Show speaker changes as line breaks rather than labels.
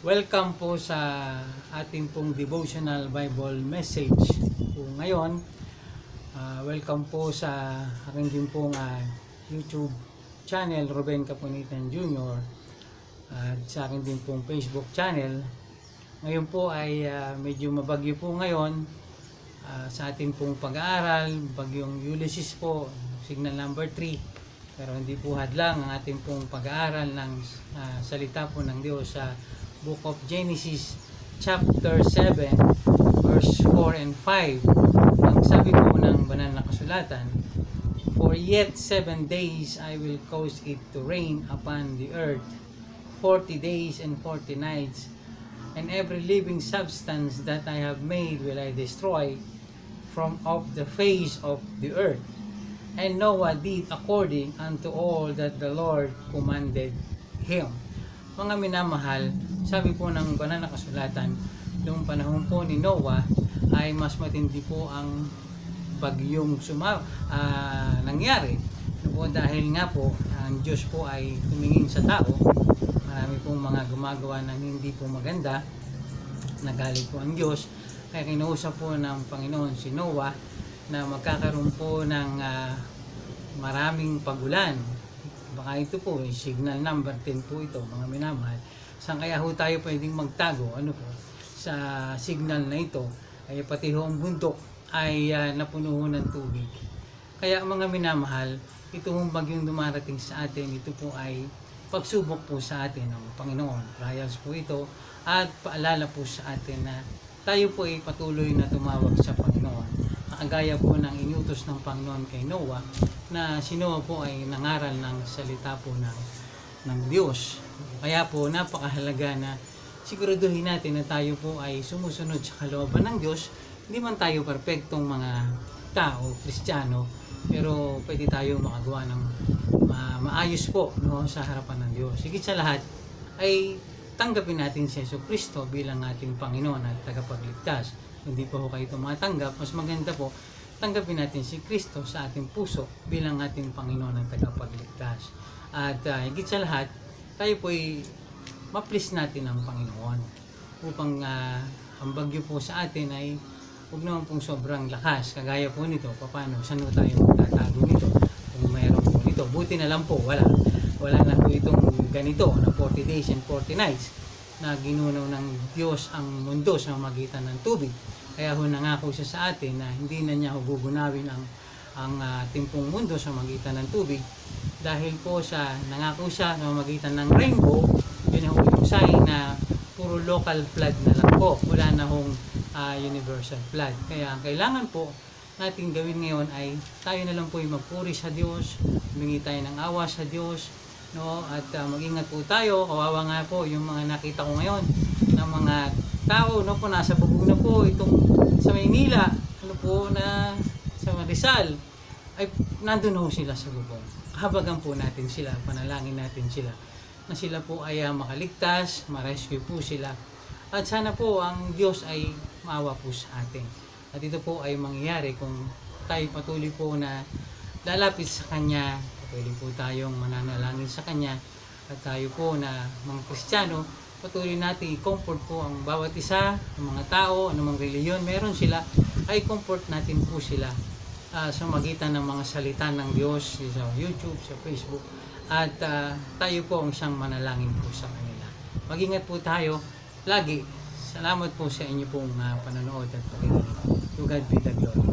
Welcome po sa ating pong devotional Bible message po ngayon. Welcome po sa aking din pong YouTube channel, Ruben Caponitan Jr. At sa aking din pong Facebook channel. Ngayon po ay medyo mabagyo po ngayon sa ating pong pag-aaral. Bagyong Ulysses po, signal number 3. Pero hindi po hadlang ang ating pong pag-aaral ng salita po ng Diyos sa Book of Genesis chapter 7 verse 4 and 5. Ang sabi po ng banal na kasulatan, "For yet 7 days I will cause it to rain upon the earth, 40 days and 40 nights, and every living substance that I have made will I destroy from off the face of the earth." And Noah did according unto all that the Lord commanded him. Mga minamahal, sabi po ng banal na kasulatan, noong panahon po ni Noah ay mas matindi po ang bagyong nangyari. Po dahil nga po ang Diyos po ay tumingin sa tao. Marami pong mga gumagawa ng hindi po maganda. Nagalit po ang Diyos. Kaya kinuusap po ng Panginoon si Noah na magkakaroon po ng maraming pagulan. Baka ito po, signal number 10 po ito, mga minamahal. Saan kaya ho tayo pwedeng magtago? Ano po? Sa signal na ito, ay pati ho ang bundok ay napuno ho ng tubig. Kaya mga minamahal, ito hong bagyong dumarating sa atin, ito po ay pagsubok po sa atin ng Panginoon. Trials po ito at paalala po sa atin na tayo po ay patuloy na tumawag sa Panginoon. Nakagaya po ng inutos ng Panginoon kay Noah, na si Noah po ay nangaral ng salita po ng Diyos. Kaya po napakahalaga na siguraduhin natin na tayo po ay sumusunod sa kalooban ng Diyos. Hindi man tayo perpektong mga tao, Kristiyano, pero pwede tayo makagawa ng maayos po, no, sa harapan ng Diyos. Higit sa lahat ay tanggapin natin si Jesucristo bilang ating Panginoon at tagapagligtas. Hindi po kayo tumatanggap, mas maganda po tanggapin natin si Kristo sa ating puso bilang ating Panginoon at tagapagligtas. At higit sa lahat, tayo po ay ma-please natin ang Panginoon upang ang bagyo po sa atin ay huwag naman pong sobrang lakas. Kagaya po nito, paano? Saan tayo magtatago nito? Kung mayroon po nito, buti na lang po, wala na po itong ganito na 40 days and 40 nights na ginunaw ng Diyos ang mundo sa magitan ng tubig. Kaya ho nangako siya sa atin na hindi na niya gugunawin ang timpong mundo sa magitan ng tubig, dahil po sa nangako siya sa magitan ng rainbow. Yun ho yung sign na puro local flood na lang po, wala na hong universal flood. Kaya ang kailangan po natin gawin ngayon ay tayo na lang po ay magpuri sa Diyos, humingi tayo ng awa sa Diyos, no? At mag-ingat po tayo. Kawawa nga po yung mga nakita ko ngayon ng mga tao, no po, nasa bubong na po itong sa Maynila, ano po, na sa Rizal, ay nandun ho sila sa bubong. Habagan po natin sila, panalangin natin sila na sila po ay makaligtas, ma-rescue po sila. At sana po ang Diyos ay maawa po sa atin. At ito po ay mangyayari kung tayo patuloy po na lalapit sa Kanya, patuloy po tayong mananalangin sa Kanya, at tayo po na mga Kristiyano, patuloy natin i-comfort po ang bawat isa, ng mga tao, anumang reliyon meron sila, ay comfort natin po sila sa magitan ng mga salita ng Diyos sa YouTube, sa Facebook, at tayo po ang isang manalangin po sa kanila. Mag-ingat po tayo lagi. Salamat po sa inyo pong panonood at pakikinig. To God be the glory.